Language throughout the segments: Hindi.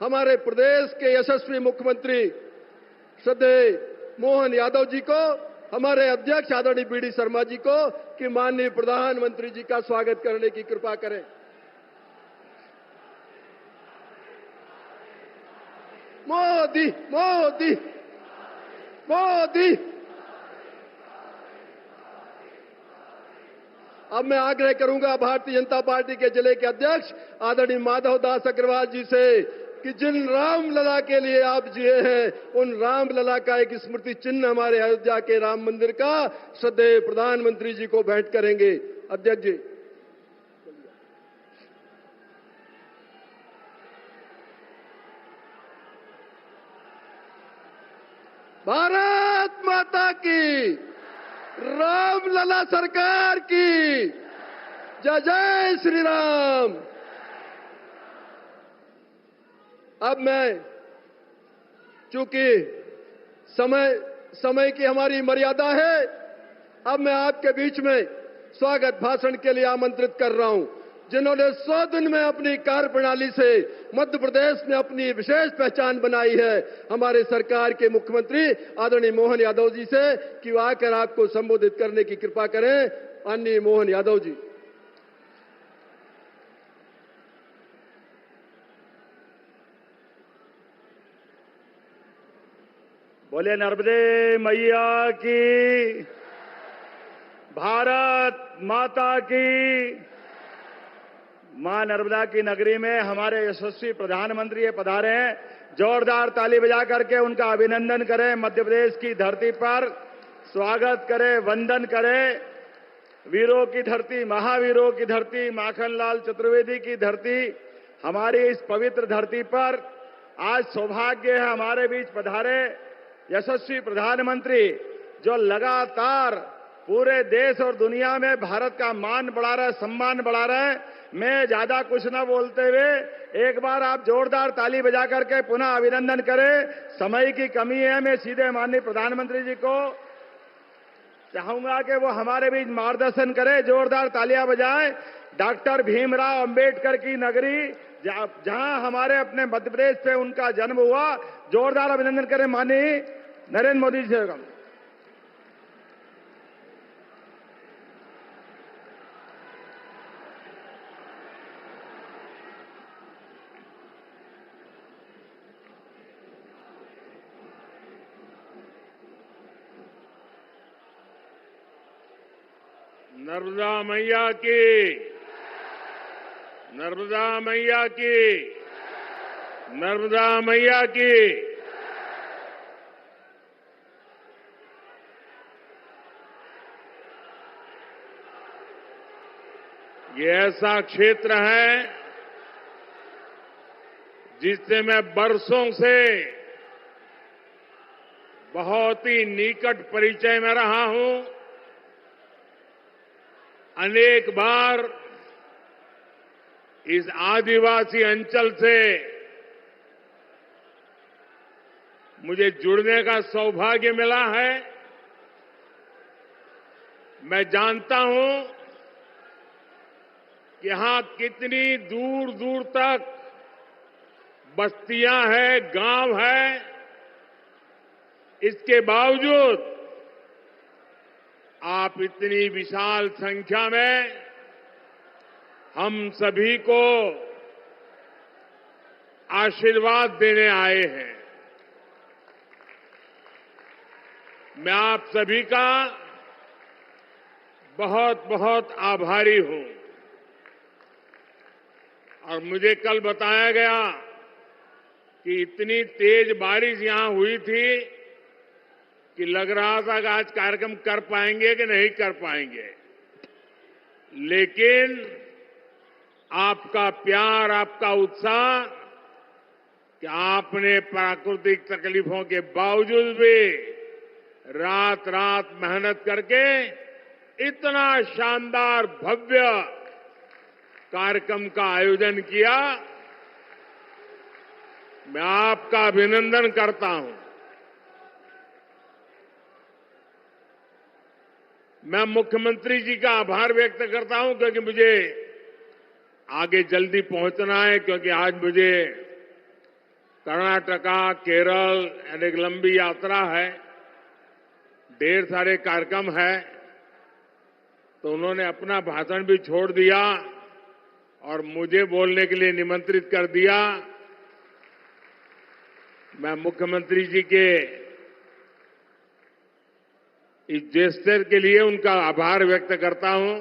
हमारे प्रदेश के यशस्वी मुख्यमंत्री श्रद्धेय मोहन यादव जी को, हमारे अध्यक्ष आदरणीय बीडी शर्मा जी को कि माननीय प्रधानमंत्री जी का स्वागत करने की कृपा करें। मोदी मोदी मोदी। अब मैं आग्रह करूंगा भारतीय जनता पार्टी के जिले के अध्यक्ष आदरणीय माधव दास अग्रवाल जी से कि जिन रामलला के लिए आप जिए हैं, उन रामलला का एक स्मृति चिन्ह हमारे अयोध्या के राम मंदिर का श्रद्धेय प्रधानमंत्री जी को भेंट करेंगे। अध्यक्ष जी। भारत माता की, रामलला सरकार की जय जय श्री राम। अब मैं, चूंकि समय की हमारी मर्यादा है, अब मैं आपके बीच में स्वागत भाषण के लिए आमंत्रित कर रहा हूं, जिन्होंने 100 दिन में अपनी कार्यप्रणाली से मध्य प्रदेश में अपनी विशेष पहचान बनाई है, हमारे सरकार के मुख्यमंत्री आदरणीय मोहन यादव जी से कि वो आकर आपको संबोधित करने की कृपा करें। माननीय मोहन यादव जी। बोले नर्मदे मैया की, भारत माता की। मां नर्मदा की नगरी में हमारे यशस्वी प्रधानमंत्री पधारे हैं। जोरदार ताली बजा करके उनका अभिनंदन करें। मध्य प्रदेश की धरती पर स्वागत करें, वंदन करें। वीरों की धरती, महावीरों की धरती, माखनलाल चतुर्वेदी की धरती, हमारी इस पवित्र धरती पर आज सौभाग्य है हमारे बीच पधारे यशस्वी प्रधानमंत्री, जो लगातार पूरे देश और दुनिया में भारत का मान बढ़ा रहा है, सम्मान बढ़ा रहा है। मैं ज्यादा कुछ न बोलते हुए एक बार आप जोरदार ताली बजा करके पुनः अभिनंदन करें। समय की कमी है, मैं सीधे माननीय प्रधानमंत्री जी को चाहूंगा कि वो हमारे बीच मार्गदर्शन करें। जोरदार तालियां बजाएं। डॉक्टर भीमराव अंबेडकर की नगरी, जहां हमारे अपने मध्य प्रदेश से उनका जन्म हुआ, जोरदार अभिनंदन करें माननीय नरेंद्र मोदी जी का। नर्मदा मैया की, नर्मदा मैया की, नर्मदा मैया की। ये ऐसा क्षेत्र है जिससे मैं बरसों से बहुत ही निकट परिचय में रहा हूं। अनेक बार इस आदिवासी अंचल से मुझे जुड़ने का सौभाग्य मिला है। मैं जानता हूं कि यहां कितनी दूर दूर तक बस्तियां हैं, गांव हैं। इसके बावजूद आप इतनी विशाल संख्या में हम सभी को आशीर्वाद देने आए हैं। मैं आप सभी का बहुत बहुत आभारी हूं। और मुझे कल बताया गया कि इतनी तेज बारिश यहां हुई थी कि लग रहा था कि आज कार्यक्रम कर पाएंगे कि नहीं कर पाएंगे। लेकिन आपका प्यार, आपका उत्साह कि आपने प्राकृतिक तकलीफों के बावजूद भी रात रात मेहनत करके इतना शानदार भव्य कार्यक्रम का आयोजन किया। मैं आपका अभिनंदन करता हूं। मैं मुख्यमंत्री जी का आभार व्यक्त करता हूं क्योंकि मुझे आगे जल्दी पहुंचना है, क्योंकि आज मुझे कर्नाटका, केरल, एक लंबी यात्रा है, ढेर सारे कार्यक्रम है, तो उन्होंने अपना भाषण भी छोड़ दिया और मुझे बोलने के लिए निमंत्रित कर दिया। मैं मुख्यमंत्री जी के इस जेस्चर के लिए उनका आभार व्यक्त करता हूं।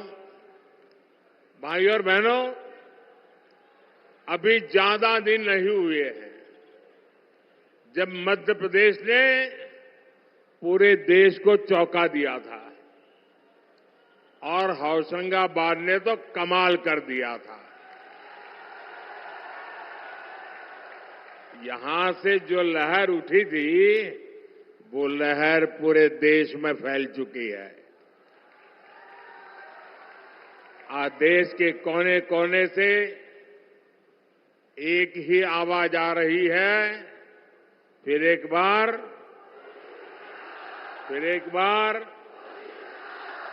भाइयों और बहनों, अभी ज्यादा दिन नहीं हुए हैं जब मध्य प्रदेश ने पूरे देश को चौंका दिया था और होशंगाबाद ने तो कमाल कर दिया था। यहां से जो लहर उठी थी वो लहर पूरे देश में फैल चुकी है। आज देश के कोने कोने से एक ही आवाज आ रही है, फिर एक बार, फिर एक बार,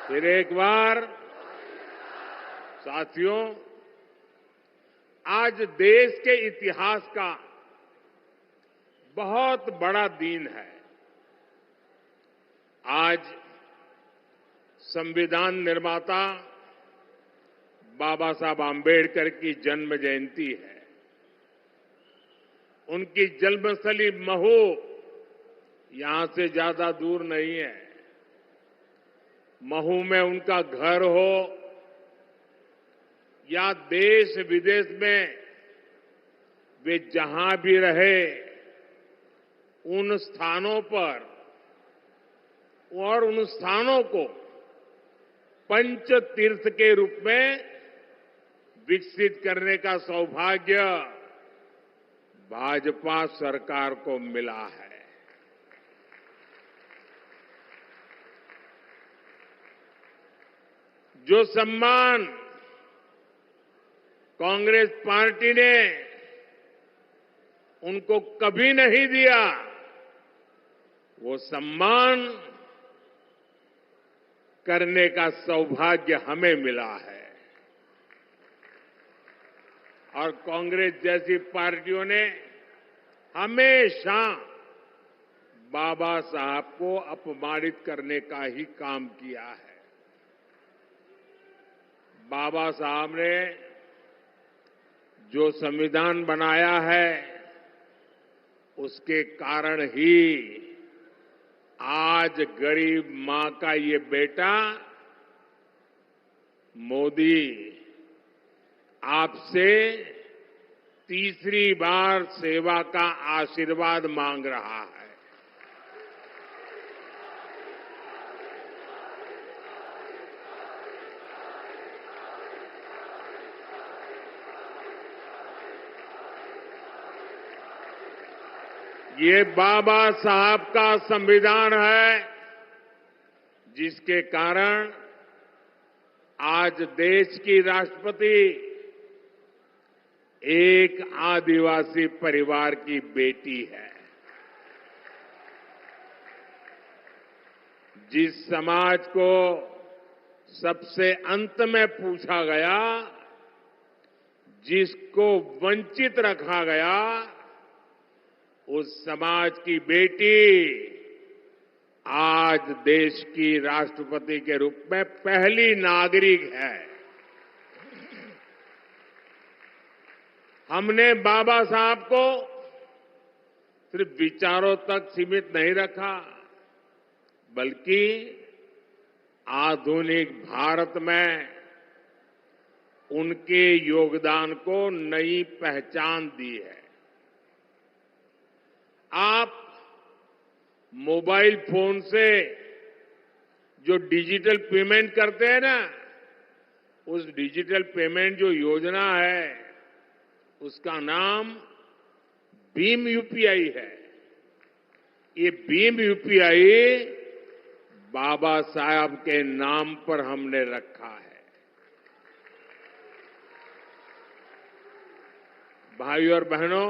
फिर एक बार। साथियों, आज देश के इतिहास का बहुत बड़ा दिन है। आज संविधान निर्माता बाबा साहब आम्बेडकर की जन्म जयंती है। उनकी जन्मस्थली महू यहां से ज्यादा दूर नहीं है। महू में उनका घर हो या देश विदेश में वे जहां भी रहे, उन स्थानों पर और उन स्थानों को पंच तीर्थ के रूप में विकसित करने का सौभाग्य भाजपा सरकार को मिला है। जो सम्मान कांग्रेस पार्टी ने उनको कभी नहीं दिया, वो सम्मान करने का सौभाग्य हमें मिला है। और कांग्रेस जैसी पार्टियों ने हमेशा बाबा साहब को अपमानित करने का ही काम किया है। बाबा साहब ने जो संविधान बनाया है, उसके कारण ही आज गरीब मां का ये बेटा मोदी आपसे तीसरी बार सेवा का आशीर्वाद मांग रहा है। ये बाबा साहब का संविधान है, जिसके कारण आज देश की राष्ट्रपति एक आदिवासी परिवार की बेटी है। जिस समाज को सबसे अंत में पूछा गया, जिसको वंचित रखा गया, उस समाज की बेटी आज देश की राष्ट्रपति के रूप में पहली नागरिक है। हमने बाबा साहब को सिर्फ विचारों तक सीमित नहीं रखा, बल्कि आधुनिक भारत में उनके योगदान को नई पहचान दी है। आप मोबाइल फोन से जो डिजिटल पेमेंट करते हैं ना, उस डिजिटल पेमेंट जो योजना है, उसका नाम भीम यूपीआई है। ये भीम यूपीआई बाबा साहब के नाम पर हमने रखा है। भाइयों और बहनों,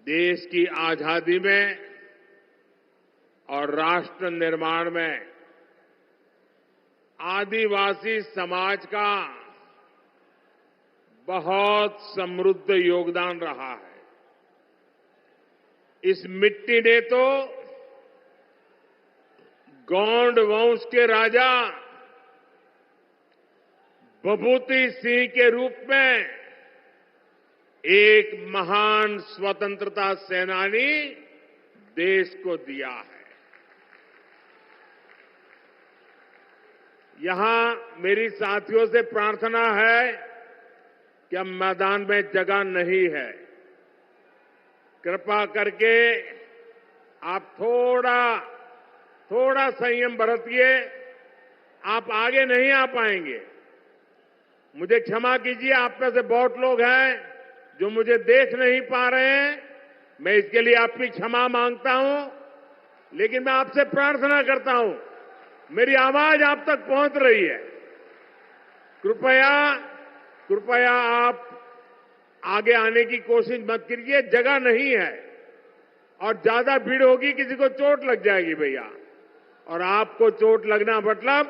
देश की आजादी में और राष्ट्र निर्माण में आदिवासी समाज का बहुत समृद्ध योगदान रहा है। इस मिट्टी ने तो गौंड वंश के राजा विभूति सिंह के रूप में एक महान स्वतंत्रता सेनानी देश को दिया है। यहां मेरी साथियों से प्रार्थना है कि अब मैदान में जगह नहीं है। कृपा करके आप थोड़ा संयम बरतिए। आप आगे नहीं आ पाएंगे। मुझे क्षमा कीजिए, आप में से बहुत लोग हैं जो मुझे देख नहीं पा रहे हैं। मैं इसके लिए आपकी क्षमा मांगता हूं, लेकिन मैं आपसे प्रार्थना करता हूं, मेरी आवाज आप तक पहुंच रही है। कृपया आप आगे आने की कोशिश मत कीजिए, जगह नहीं है और ज्यादा भीड़ होगी, किसी को चोट लग जाएगी भैया, और आपको चोट लगना मतलब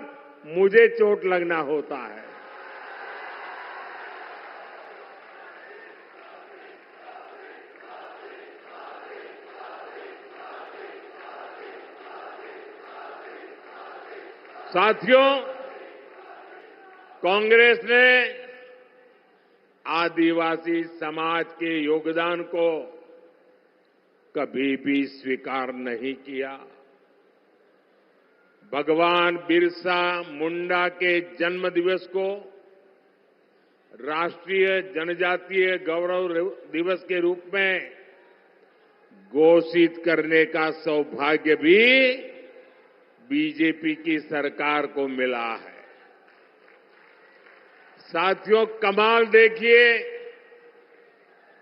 मुझे चोट लगना होता है। साथियों, कांग्रेस ने आदिवासी समाज के योगदान को कभी भी स्वीकार नहीं किया। भगवान बिरसा मुंडा के जन्म दिवस को राष्ट्रीय जनजातीय गौरव दिवस के रूप में घोषित करने का सौभाग्य भी बीजेपी की सरकार को मिला है। साथियों, कमाल देखिए,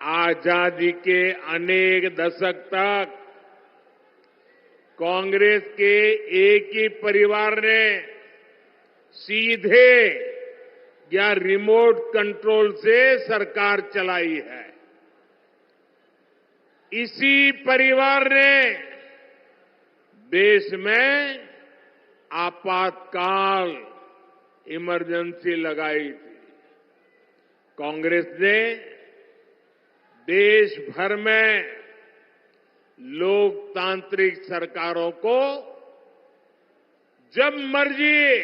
आजादी के अनेक दशक तक कांग्रेस के एक ही परिवार ने सीधे या रिमोट कंट्रोल से सरकार चलाई है। इसी परिवार ने देश में आपातकाल इमरजेंसी लगाई थी। कांग्रेस ने देश भर में लोकतांत्रिक सरकारों को जब मर्जी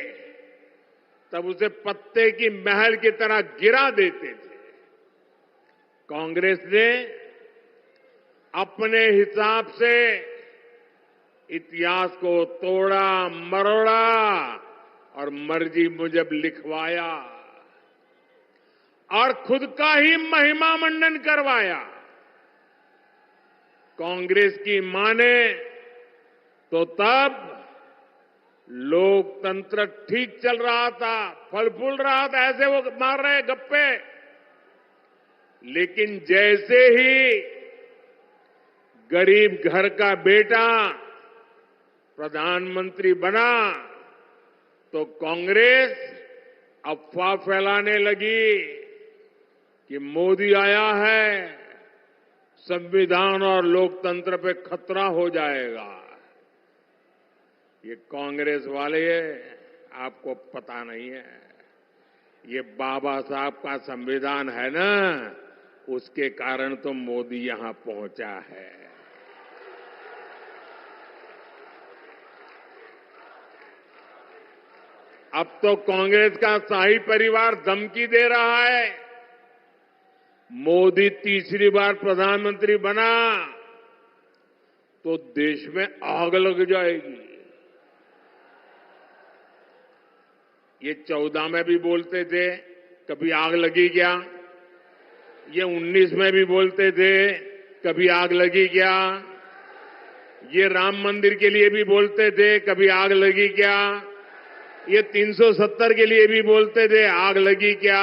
तब उसे पत्ते की महल की तरह गिरा देते थे। कांग्रेस ने अपने हिसाब से इतिहास को तोड़ा मरोड़ा और मर्जी मुजब लिखवाया और खुद का ही महिमा मंडन करवाया। कांग्रेस की माने तो तब लोकतंत्र ठीक चल रहा था, फल फूल रहा था, ऐसे वो मार रहे गप्पे। लेकिन जैसे ही गरीब घर का बेटा प्रधानमंत्री बना तो कांग्रेस अफवाह फैलाने लगी कि मोदी आया है, संविधान और लोकतंत्र पे खतरा हो जाएगा। ये कांग्रेस वाले आपको पता नहीं है, ये बाबा साहब का संविधान है ना, उसके कारण तो मोदी यहां पहुंचा है। अब तो कांग्रेस का शाही परिवार धमकी दे रहा है, मोदी तीसरी बार प्रधानमंत्री बना तो देश में आग लग जाएगी। ये 14 में भी बोलते थे, कभी आग लगी क्या? ये 19 में भी बोलते थे, कभी आग लगी क्या? ये राम मंदिर के लिए भी बोलते थे, कभी आग लगी क्या? ये 370 के लिए भी बोलते थे, आग लगी क्या?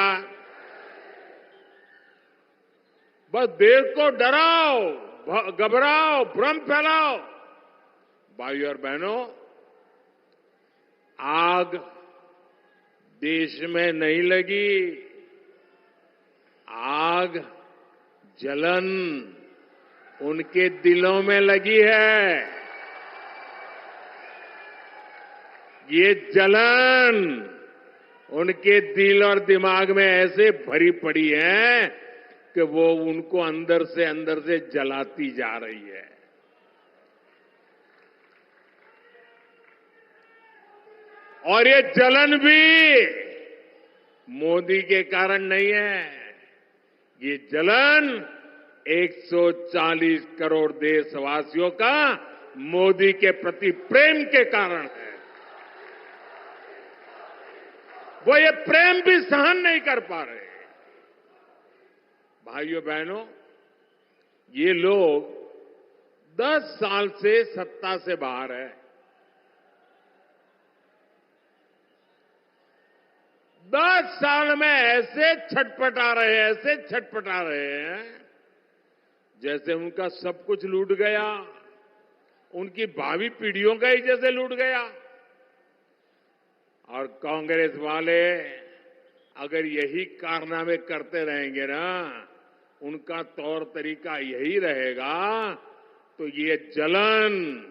बस देश को डराओ, घबराओ, भ्रम फैलाओ। भाइयों और बहनों, आग देश में नहीं लगी, आग जलन उनके दिलों में लगी है। ये जलन उनके दिल और दिमाग में ऐसे भरी पड़ी है कि वो उनको अंदर से जलाती जा रही है। और ये जलन भी मोदी के कारण नहीं है। ये जलन 140 करोड़ देशवासियों का मोदी के प्रति प्रेम के कारण है। वो ये प्रेम भी सहन नहीं कर पा रहे। भाइयों बहनों, ये लोग 10 साल से सत्ता से बाहर है। 10 साल में ऐसे छटपटा रहे हैं जैसे उनका सब कुछ लूट गया, उनकी भावी पीढ़ियों का ही जैसे लूट गया। और कांग्रेस वाले अगर यही कारनामे करते रहेंगे ना, उनका तौर तरीका यही रहेगा, तो ये जलन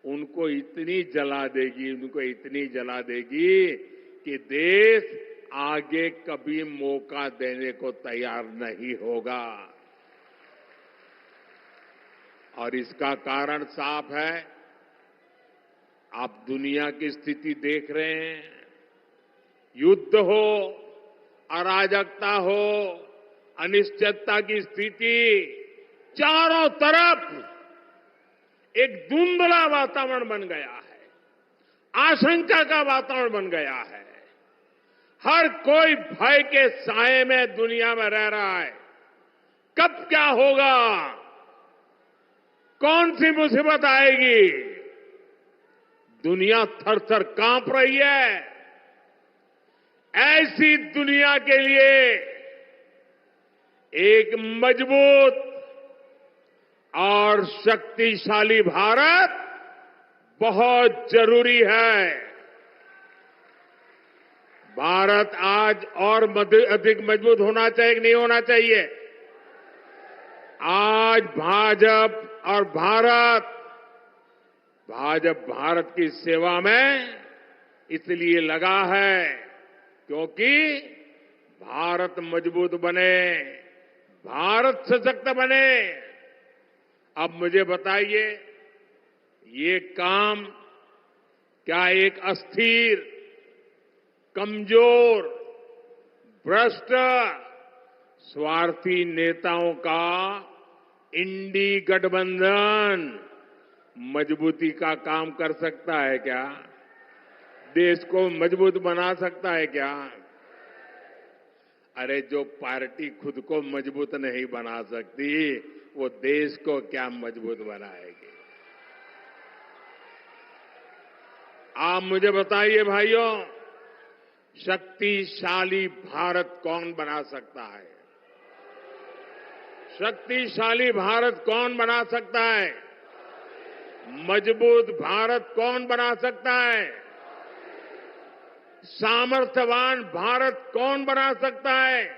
उनको इतनी जला देगी कि देश आगे कभी मौका देने को तैयार नहीं होगा। और इसका कारण साफ है। आप दुनिया की स्थिति देख रहे हैं। युद्ध हो, अराजकता हो, अनिश्चितता की स्थिति, चारों तरफ एक धुंधला वातावरण बन गया है। आशंका का वातावरण बन गया है। हर कोई भय के साए में दुनिया में रह रहा है। कब क्या होगा, कौन सी मुसीबत आएगी, दुनिया थर-थर कांप रही है। ऐसी दुनिया के लिए एक मजबूत और शक्तिशाली भारत बहुत जरूरी है। भारत आज और अधिक मजबूत होना चाहिए कि नहीं होना चाहिए? आज भाजपा भारत की सेवा में इसलिए लगा है क्योंकि भारत मजबूत बने, भारत सशक्त बने। अब मुझे बताइए, ये काम क्या एक अस्थिर, कमजोर, भ्रष्ट, स्वार्थी नेताओं का इंडी गठबंधन मजबूती का काम कर सकता है क्या? देश को मजबूत बना सकता है क्या? अरे जो पार्टी खुद को मजबूत नहीं बना सकती, वो देश को क्या मजबूत बनाएगी? आप मुझे बताइए भाइयों, शक्तिशाली भारत कौन बना सकता है? शक्तिशाली भारत कौन बना सकता है? मजबूत भारत कौन बना सकता है? सामर्थ्यवान भारत कौन बना सकता है?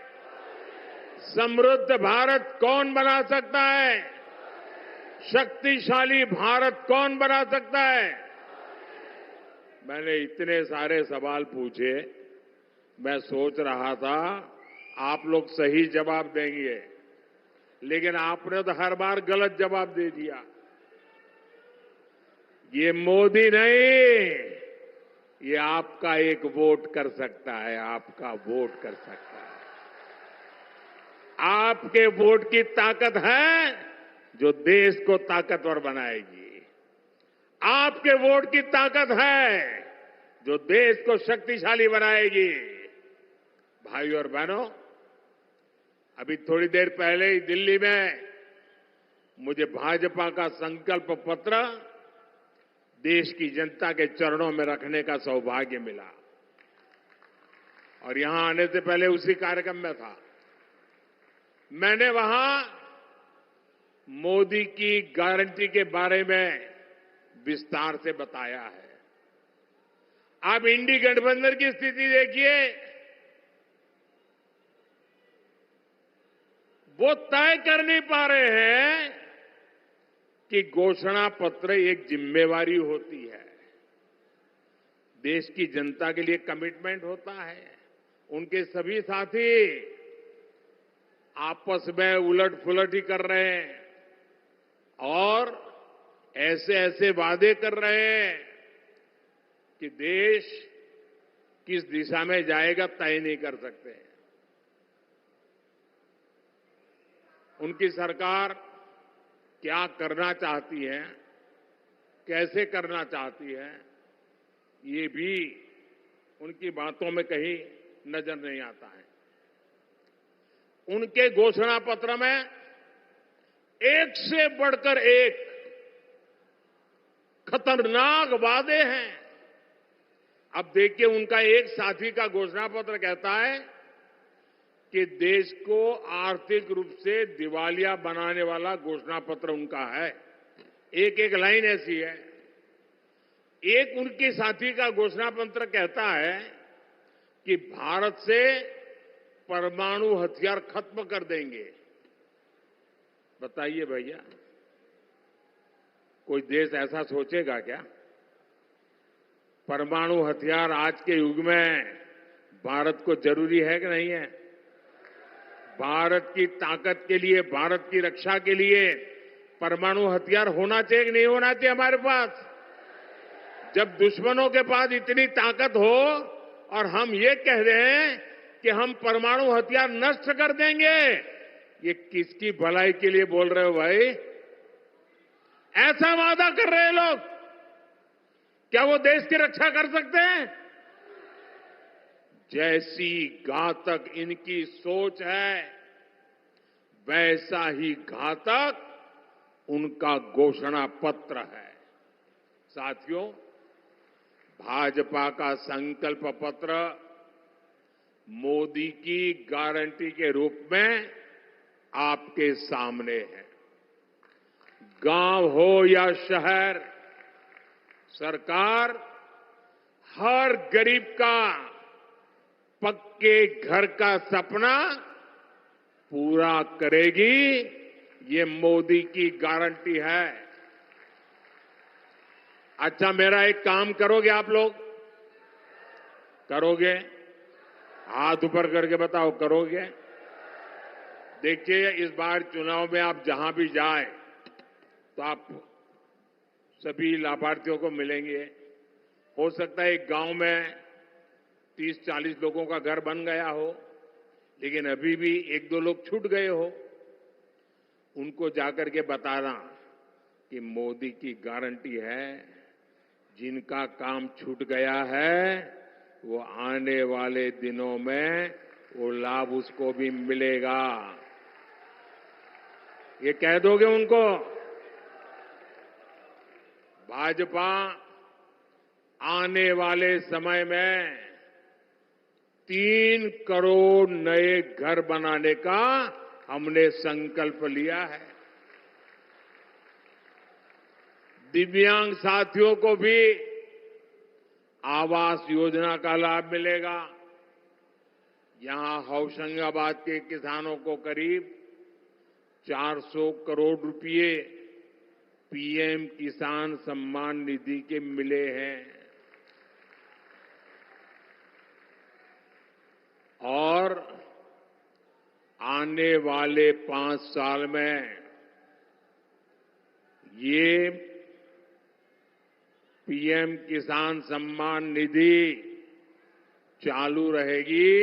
समृद्ध भारत कौन बना सकता है? शक्तिशाली भारत कौन बना सकता है? मैंने इतने सारे सवाल पूछे, मैं सोच रहा था आप लोग सही जवाब देंगे, लेकिन आपने तो हर बार गलत जवाब दे दिया। ये मोदी नहीं, ये आपका एक वोट कर सकता है, आपका वोट कर सकता है। आपके वोट की ताकत है जो देश को ताकतवर बनाएगी। आपके वोट की ताकत है जो देश को शक्तिशाली बनाएगी। भाइयों और बहनों, अभी थोड़ी देर पहले ही दिल्ली में मुझे भाजपा का संकल्प पत्र देश की जनता के चरणों में रखने का सौभाग्य मिला और यहां आने से पहले उसी कार्यक्रम में था। मैंने वहां मोदी की गारंटी के बारे में विस्तार से बताया है। आप इंडी गठबंधन की स्थिति देखिए, वो तय कर नहीं पा रहे हैं कि घोषणा पत्र एक जिम्मेवारी होती है, देश की जनता के लिए कमिटमेंट होता है। उनके सभी साथी आपस में उलट पुलट ही कर रहे हैं और ऐसे ऐसे वादे कर रहे हैं कि देश किस दिशा में जाएगा तय नहीं कर सकते। उनकी सरकार क्या करना चाहती है, कैसे करना चाहती है, ये भी उनकी बातों में कहीं नजर नहीं आता है। उनके घोषणा पत्र में एक से बढ़कर एक खतरनाक वादे हैं। अब देखिए, उनका एक साथी का घोषणा पत्र कहता है कि देश को आर्थिक रूप से दिवालिया बनाने वाला घोषणा पत्र उनका है। एक एक लाइन ऐसी है। एक उनके साथी का घोषणा पत्र कहता है कि भारत से परमाणु हथियार खत्म कर देंगे। बताइए भैया, कोई देश ऐसा सोचेगा क्या? परमाणु हथियार आज के युग में भारत को जरूरी है कि नहीं है? भारत की ताकत के लिए, भारत की रक्षा के लिए परमाणु हथियार होना चाहिए कि नहीं होना चाहिए हमारे पास? जब दुश्मनों के पास इतनी ताकत हो और हम ये कह रहे हैं कि हम परमाणु हथियार नष्ट कर देंगे, ये किसकी भलाई के लिए बोल रहे हो भाई? ऐसा वादा कर रहे हैं लोग, क्या वो देश की रक्षा कर सकते हैं? जैसी घातक इनकी सोच है, वैसा ही घातक उनका घोषणा पत्र है। साथियों, भाजपा का संकल्प पत्र मोदी की गारंटी के रूप में आपके सामने है। गांव हो या शहर, सरकार हर गरीब का पक्के घर का सपना पूरा करेगी, ये मोदी की गारंटी है। अच्छा, मेरा एक काम करोगे आप लोग? करोगे? हाथ ऊपर करके बताओ, करोगे? देखिए, इस बार चुनाव में आप जहां भी जाए तो आप सभी लाभार्थियों को मिलेंगे। हो सकता है एक गांव में 30-40 लोगों का घर बन गया हो, लेकिन अभी भी 1-2 लोग छूट गए हो। उनको जाकर के बताना कि मोदी की गारंटी है, जिनका काम छूट गया है वो आने वाले दिनों में वो लाभ उसको भी मिलेगा। ये कह दोगे उनको? भाजपा आने वाले समय में 3 करोड़ नए घर बनाने का हमने संकल्प लिया है। दिव्यांग साथियों को भी आवास योजना का लाभ मिलेगा। यहां होशंगाबाद के किसानों को करीब 400 करोड़ रुपए पीएम किसान सम्मान निधि के मिले हैं। और आने वाले 5 साल में ये पीएम किसान सम्मान निधि चालू रहेगी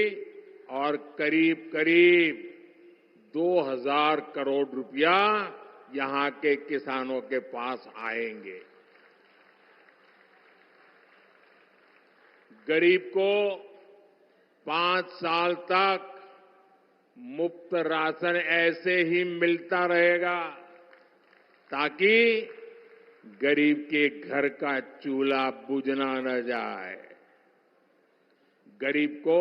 और करीब करीब 2000 करोड़ रुपया यहां के किसानों के पास आएंगे। गरीब को 5 साल तक मुफ्त राशन ऐसे ही मिलता रहेगा ताकि गरीब के घर का चूल्हा बुझना न जाए। गरीब को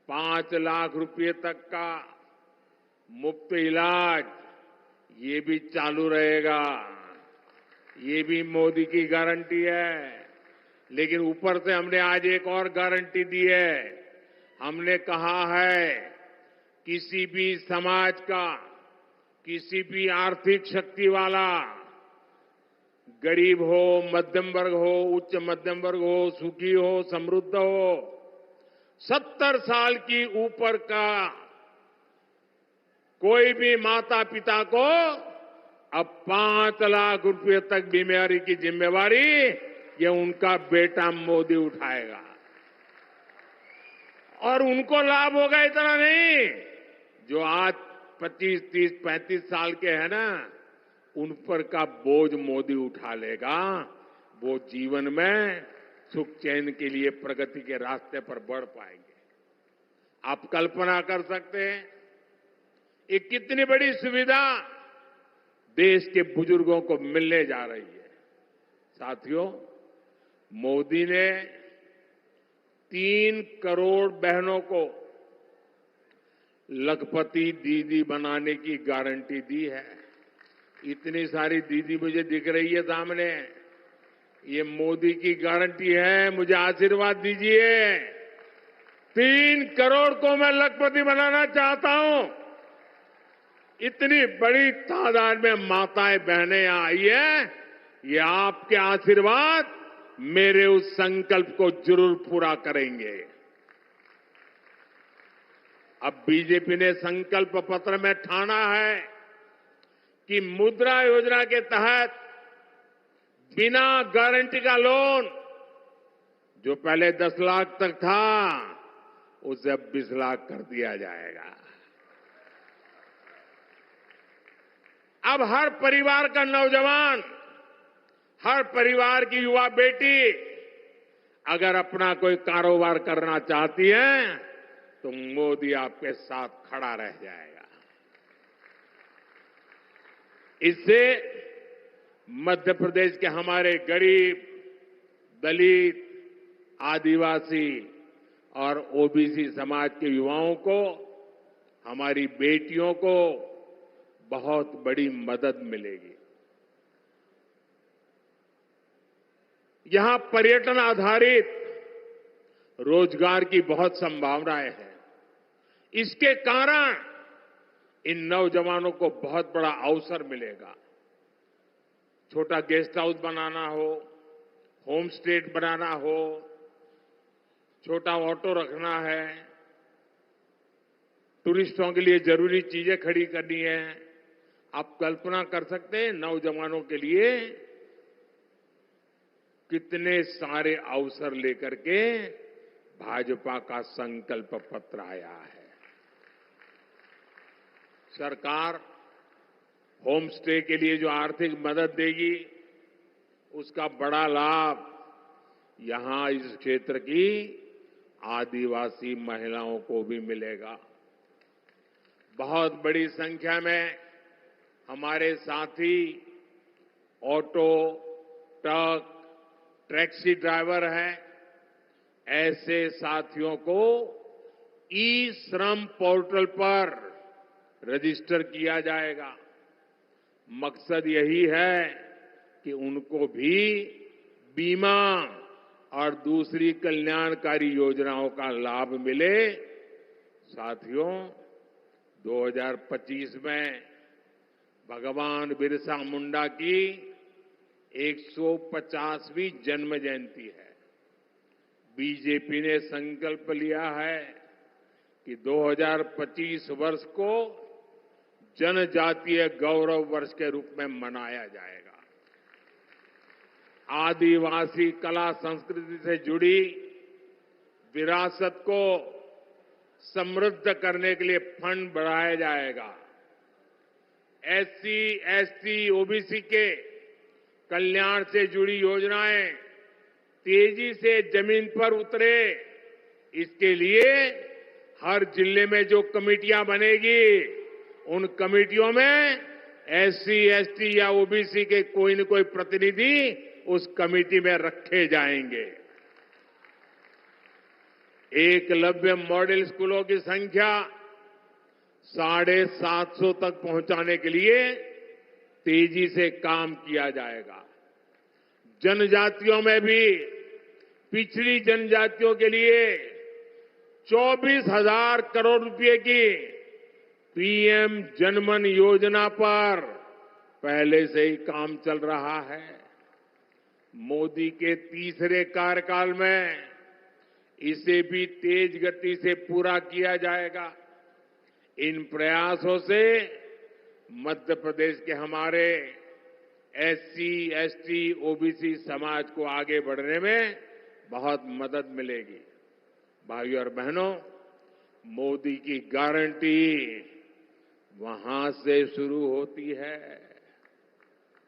5 लाख रुपए तक का मुफ्त इलाज ये भी चालू रहेगा। ये भी मोदी की गारंटी है। लेकिन ऊपर से हमने आज एक और गारंटी दी है। हमने कहा है किसी भी समाज का, किसी भी आर्थिक शक्ति वाला, गरीब हो, मध्यम वर्ग हो, उच्च मध्यम वर्ग हो, सुखी हो, समृद्ध हो, 70 साल की ऊपर का कोई भी माता पिता को अब 5 लाख रुपए तक बीमारी की जिम्मेवारी ये उनका बेटा मोदी उठाएगा। और उनको लाभ होगा इतना नहीं, जो आज 25, 30, 35 साल के हैं ना, उन पर का बोझ मोदी उठा लेगा। वो जीवन में सुख चैन के लिए प्रगति के रास्ते पर बढ़ पाएंगे। आप कल्पना कर सकते हैं ये कितनी बड़ी सुविधा देश के बुजुर्गों को मिलने जा रही है। साथियों, मोदी ने 3 करोड़ बहनों को लखपति दीदी बनाने की गारंटी दी है। इतनी सारी दीदी मुझे दिख रही है सामने, ये मोदी की गारंटी है। मुझे आशीर्वाद दीजिए। 3 करोड़ को मैं लखपति बनाना चाहता हूं। इतनी बड़ी तादाद में माताएं बहनें आई है, ये आपके आशीर्वाद मेरे उस संकल्प को जरूर पूरा करेंगे। अब बीजेपी ने संकल्प पत्र में ठाना है कि मुद्रा योजना के तहत बिना गारंटी का लोन, जो पहले 10 लाख तक था, उसे अब 20 लाख कर दिया जाएगा। अब हर परिवार का नौजवान, हर परिवार की युवा बेटी अगर अपना कोई कारोबार करना चाहती है तो मोदी आपके साथ खड़ा रह जाएगा। इससे मध्य प्रदेश के हमारे गरीब, दलित, आदिवासी और ओबीसी समाज के युवाओं को, हमारी बेटियों को बहुत बड़ी मदद मिलेगी। यहां पर्यटन आधारित रोजगार की बहुत संभावनाएं हैं। इसके कारण इन नौजवानों को बहुत बड़ा अवसर मिलेगा। छोटा गेस्ट हाउस बनाना हो, होम स्टे बनाना हो, छोटा ऑटो रखना है, टूरिस्टों के लिए जरूरी चीजें खड़ी करनी है। आप कल्पना कर सकते हैं नौजवानों के लिए कितने सारे अवसर लेकर के भाजपा का संकल्प पत्र आया है। सरकार होम स्टे के लिए जो आर्थिक मदद देगी, उसका बड़ा लाभ यहां इस क्षेत्र की आदिवासी महिलाओं को भी मिलेगा। बहुत बड़ी संख्या में हमारे साथी ऑटो, ट्रक, टैक्सी ड्राइवर हैं। ऐसे साथियों को ई श्रम पोर्टल पर रजिस्टर किया जाएगा। मकसद यही है कि उनको भी बीमा और दूसरी कल्याणकारी योजनाओं का लाभ मिले। साथियों, 2025 में भगवान बिरसा मुंडा की 150वीं जन्म जयंती है। बीजेपी ने संकल्प लिया है कि 2025 वर्ष को जनजातीय गौरव वर्ष के रूप में मनाया जाएगा। आदिवासी कला संस्कृति से जुड़ी विरासत को समृद्ध करने के लिए फंड बढ़ाया जाएगा। एससी, एसटी, ओबीसी के कल्याण से जुड़ी योजनाएं तेजी से जमीन पर उतरे, इसके लिए हर जिले में जो कमेटियां बनेगी, उन कमेटियों में एससी, एसटी या ओबीसी के कोई न कोई प्रतिनिधि उस कमेटी में रखे जाएंगे। एकलव्य मॉडल स्कूलों की संख्या 750 तक पहुंचाने के लिए तेजी से काम किया जाएगा। जनजातियों में भी पिछड़ी जनजातियों के लिए 24,000 करोड़ रुपए की पीएम जनमन योजना पर पहले से ही काम चल रहा है। मोदी के तीसरे कार्यकाल में इसे भी तेज गति से पूरा किया जाएगा। इन प्रयासों से मध्य प्रदेश के हमारे एससी, एसटी, ओबीसी समाज को आगे बढ़ने में बहुत मदद मिलेगी। भाइयों और बहनों, मोदी की गारंटी वहां से शुरू होती है।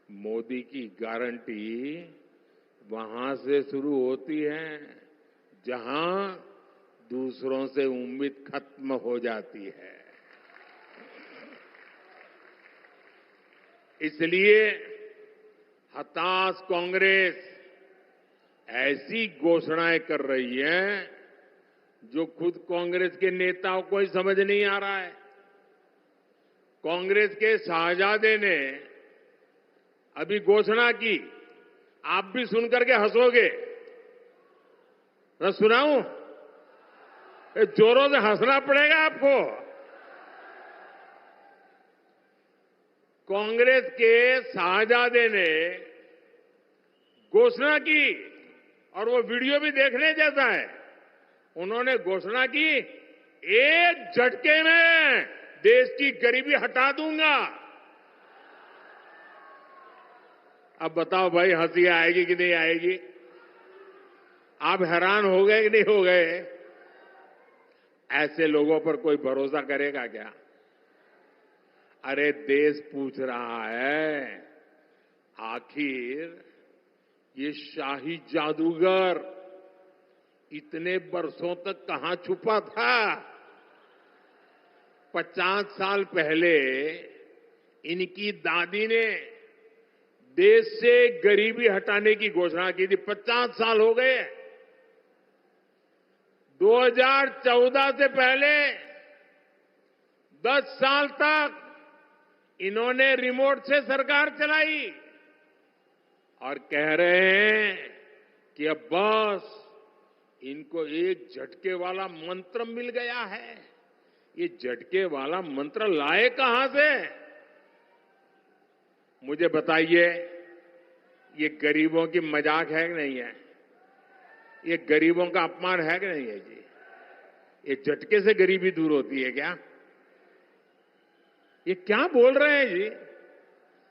मोदी की गारंटी वहां से शुरू होती है जहां दूसरों से उम्मीद खत्म हो जाती है। इसलिए हताश कांग्रेस ऐसी घोषणाएं कर रही है जो खुद कांग्रेस के नेताओं को ही समझ नहीं आ रहा है। कांग्रेस के शाहजादे ने अभी घोषणा की, आप भी सुनकर के हंसोगे। मैं सुनाऊं? जोरों से हंसना पड़ेगा आपको। कांग्रेस के शाहजादे ने घोषणा की और वो वीडियो भी देखने जैसा है। उन्होंने घोषणा की, एक झटके में देश की गरीबी हटा दूंगा। अब बताओ भाई, हंसी आएगी कि नहीं आएगी? आप हैरान हो गए कि नहीं हो गए? ऐसे लोगों पर कोई भरोसा करेगा क्या? अरे देश पूछ रहा है, आखिर ये शाही जादूगर इतने वर्षों तक कहां छुपा था? 50 साल पहले इनकी दादी ने देश से गरीबी हटाने की घोषणा की थी। 50 साल हो गए। 2014 से पहले 10 साल तक इन्होंने रिमोट से सरकार चलाई और कह रहे हैं कि अब बस इनको एक झटके वाला मंत्र मिल गया है। ये झटके वाला मंत्र लाए कहां से? मुझे बताइए, ये गरीबों की मजाक है कि नहीं है? ये गरीबों का अपमान है कि नहीं है जी? ये झटके से गरीबी दूर होती है क्या? ये क्या बोल रहे हैं जी?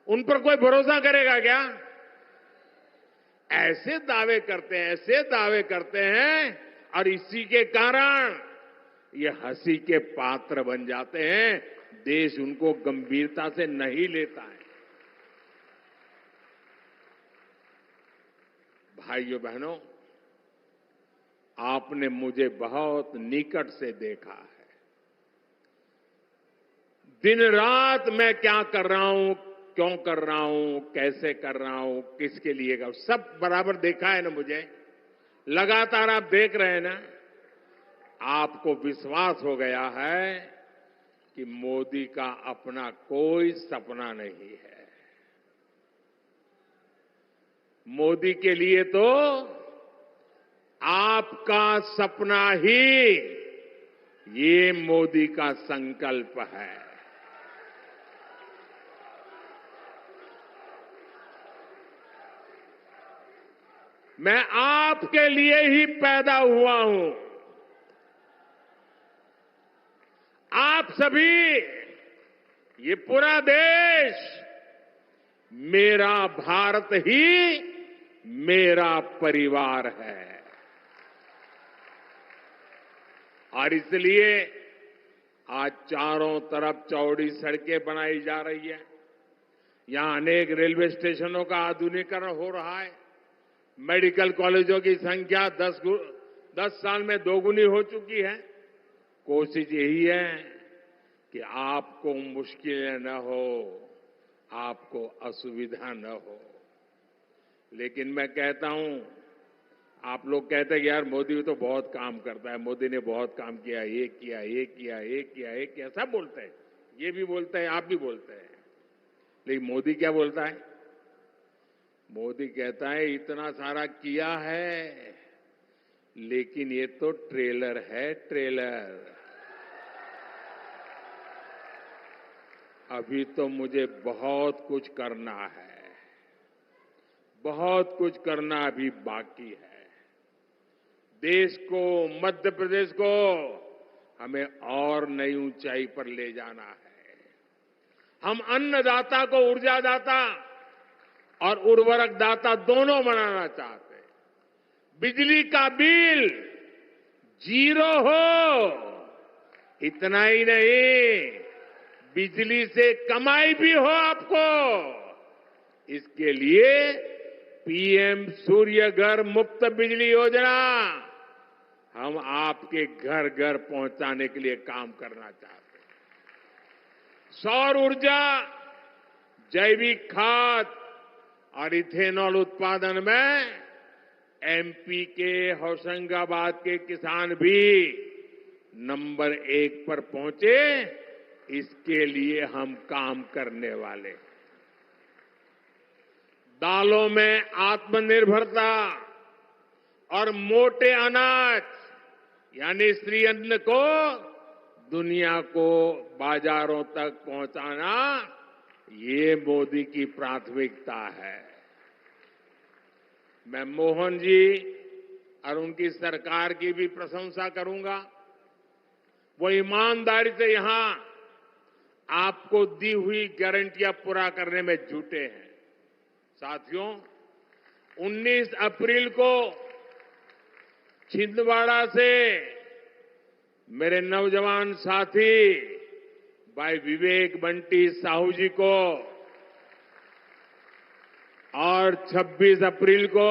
उन पर कोई भरोसा करेगा क्या? ऐसे दावे करते हैं और इसी के कारण ये हंसी के पात्र बन जाते हैं। देश उनको गंभीरता से नहीं लेता है। भाइयों बहनों, आपने मुझे बहुत निकट से देखा है। दिन रात मैं क्या कर रहा हूं, क्यों कर रहा हूं, कैसे कर रहा हूं, किसके लिए कर, सब बराबर देखा है ना मुझे। लगातार आप देख रहे हैं ना। आपको विश्वास हो गया है कि मोदी का अपना कोई सपना नहीं है। मोदी के लिए तो आपका सपना ही ये मोदी का संकल्प है। मैं आपके लिए ही पैदा हुआ हूं। आप सभी, ये पूरा देश, मेरा भारत ही मेरा परिवार है। और इसलिए आज चारों तरफ चौड़ी सड़कें बनाई जा रही है। यहां अनेक रेलवे स्टेशनों का आधुनिकीकरण हो रहा है। मेडिकल कॉलेजों की संख्या 10 साल में दोगुनी हो चुकी है। कोशिश यही है कि आपको मुश्किलें न हो, आपको असुविधा न हो। लेकिन मैं कहता हूं, आप लोग कहते हैं कि यार मोदी तो बहुत काम करता है, मोदी ने बहुत काम किया, ये किया, ये किया, ये किया, ये किया, सब बोलते हैं। ये भी बोलते हैं, आप भी बोलते हैं। लेकिन मोदी क्या बोलता है? मोदी कहता है इतना सारा किया है, लेकिन ये तो ट्रेलर है, ट्रेलर। अभी तो मुझे बहुत कुछ करना है, बहुत कुछ करना अभी बाकी है। देश को, मध्य प्रदेश को हमें और नई ऊंचाई पर ले जाना है। हम अन्नदाता को ऊर्जादाता, और उर्वरक दाता दोनों बनाना चाहते हैं। बिजली का बिल 0 हो, इतना ही नहीं, बिजली से कमाई भी हो आपको। इसके लिए पीएम सूर्य घर मुफ्त बिजली योजना हम आपके घर घर पहुंचाने के लिए काम करना चाहते हैं। सौर ऊर्जा, जैविक खाद और इथेनॉल उत्पादन में एमपी के होशंगाबाद के किसान भी नंबर 1 पर पहुंचे, इसके लिए हम काम करने वाले। दालों में आत्मनिर्भरता और मोटे अनाज यानी श्री अन्न को दुनिया को बाजारों तक पहुंचाना, ये मोदी की प्राथमिकता है। मैं मोहन जी और उनकी सरकार की भी प्रशंसा करूंगा। वो ईमानदारी से यहां आपको दी हुई गारंटियां पूरा करने में जुटे हैं। साथियों, 19 अप्रैल को छिंदवाड़ा से मेरे नौजवान साथी भाई विवेक बंटी साहू जी को और 26 अप्रैल को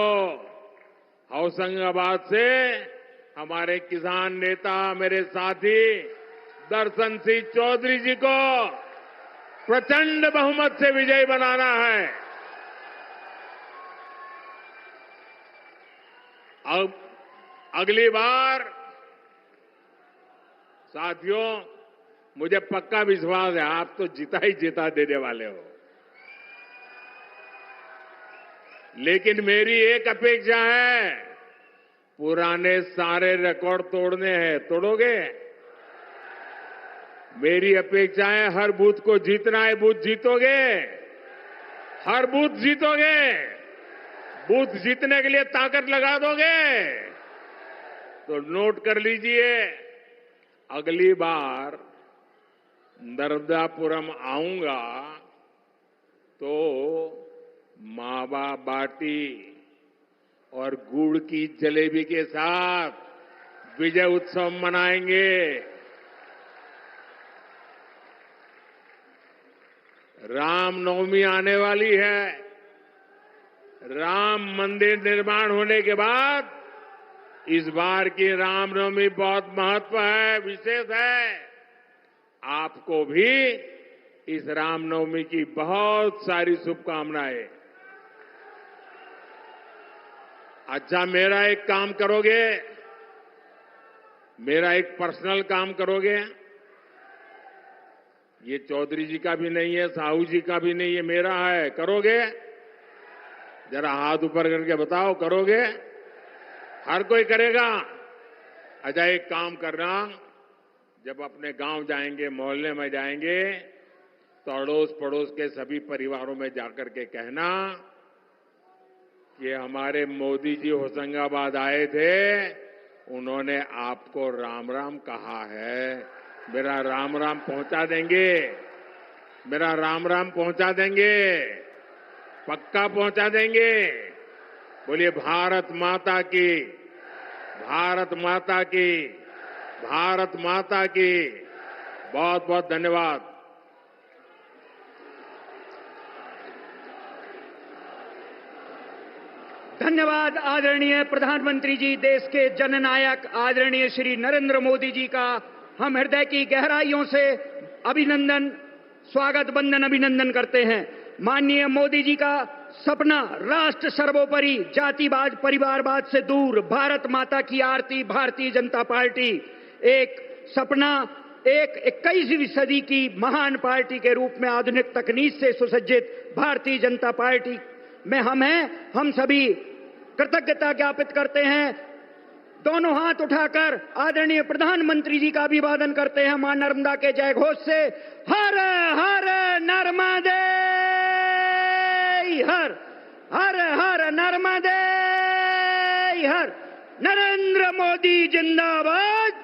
होशंगाबाद से हमारे किसान नेता मेरे साथी दर्शन सिंह चौधरी जी को प्रचंड बहुमत से विजयी बनाना है। अब अगली बार साथियों, मुझे पक्का विश्वास है आप तो जिता देने वाले हो, लेकिन मेरी एक अपेक्षा है, पुराने सारे रिकॉर्ड तोड़ने हैं। तोड़ोगे? मेरी अपेक्षा है हर बूथ को जीतना है। बूथ जीतोगे? हर बूथ जीतोगे? बूथ जीतने के लिए ताकत लगा दोगे? तो नोट कर लीजिए, अगली बार नर्मदापुरम आऊंगा तो मावा बाटी और गुड़ की जलेबी के साथ विजय उत्सव मनाएंगे। रामनवमी आने वाली है। राम मंदिर निर्माण होने के बाद इस बार की रामनवमी बहुत महत्व है, विशेष है। आपको भी इस रामनवमी की बहुत सारी शुभकामनाएं। अच्छा, मेरा एक काम करोगे? मेरा एक पर्सनल काम करोगे? ये चौधरी जी का भी नहीं है, साहू जी का भी नहीं है, मेरा है। करोगे? जरा हाथ ऊपर करके बताओ, करोगे? हर कोई करेगा? अच्छा, एक काम करना, जब अपने गांव जाएंगे, मोहल्ले में जाएंगे, तो अड़ोस पड़ोस के सभी परिवारों में जाकर के कहना कि हमारे मोदी जी होशंगाबाद आए थे, उन्होंने आपको राम राम कहा है। मेरा राम राम पहुंचा देंगे? मेरा राम राम पहुंचा देंगे? पक्का पहुंचा देंगे? बोलिए भारत माता की, भारत माता की, भारत माता की। बहुत बहुत धन्यवाद। धन्यवाद आदरणीय प्रधानमंत्री जी। देश के जननायक आदरणीय श्री नरेंद्र मोदी जी का हम हृदय की गहराइयों से अभिनंदन, स्वागत, वंदन, अभिनंदन करते हैं। माननीय मोदी जी का सपना राष्ट्र सर्वोपरि, जातिवाद परिवारवाद से दूर, भारत माता की आरती, भारतीय जनता पार्टी एक सपना, एक 21वीं सदी की महान पार्टी के रूप में आधुनिक तकनीक से सुसज्जित भारतीय जनता पार्टी में हम सभी कृतज्ञता ज्ञापित करते हैं। दोनों हाथ उठाकर आदरणीय प्रधानमंत्री जी का अभिवादन करते हैं मां नर्मदा के जय घोष से। हर हर नर्मदे, हर हर हर नर्मदे, हर। नरेंद्र मोदी जिंदाबाद,